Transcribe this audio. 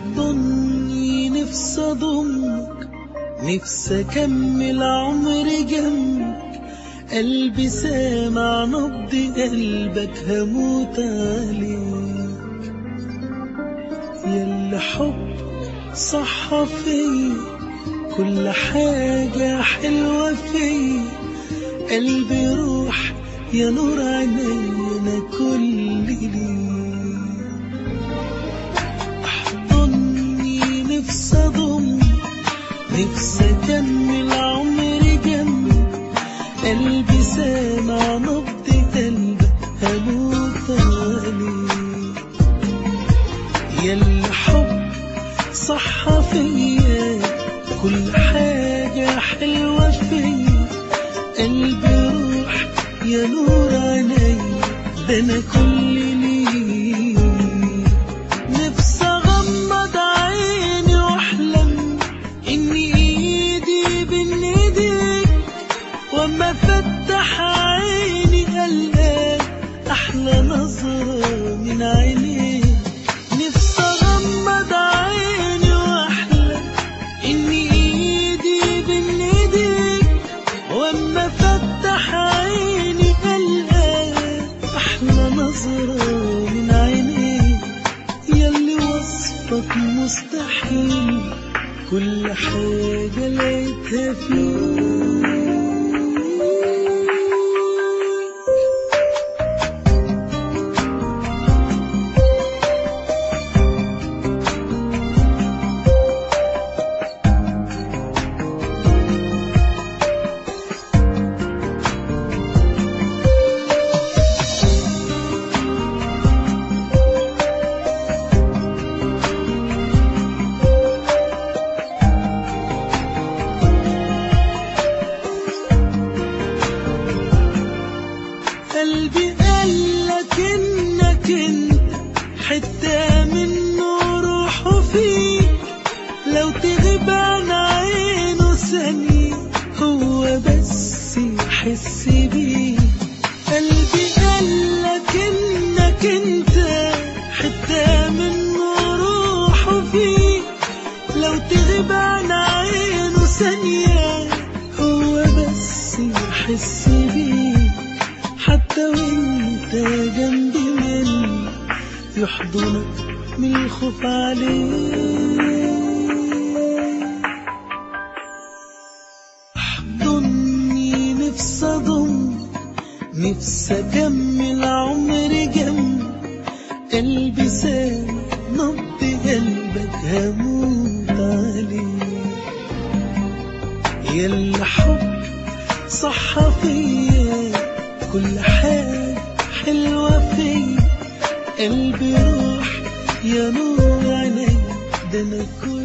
احضني نفسي اضمك، نفسي اكمل عمري جنبك، قلبي سامع نبض قلبك هموت عليك. ياللي حب صح فيا كل حاجة حلوة فيا، قلبي روح يا نور عيني انا كل ليك. احضني نفسي اضمك، نفسي اكمل عمري جنبك، قلبي سامع نبض قلبك هموت عليك. ياللي حب صح فيا كل حاجة حلوة فيا، قلبي روح يا نور عيني ده انا كل ليك. نفسي اغمض عيني واحلم اني ايدي بين ايديك، واما افتح عيني القاك احلى نظرة من عينيك. نفسي اغمض عيني واحلم اني ايدي بين ايديك، واما افتح عيني القاك احلى نظرة من عينيك. ياللي وصفك مستحيل كل حاجة لقيتها فيك. قلبي قالك انك انت حتة منه روحه فيك، لو تغيب عن عينه ثانية هو بس يحس بيك. قلبي قالك انك انت حتة منه روحه فيك، لو تغيب عن عينه ثانية هو بس يحس بيك. حتى وانت جنبي مني يحضنك من الخوف عليك. احضني نفسي اضمك، نفسي اكمل عمري جنبك، قلبي سامع نبض قلبك هموت عليك. ياللي حب صح فيا كل حاجة حلوة فيا، قلبي روح يا نور عيني ده انا كل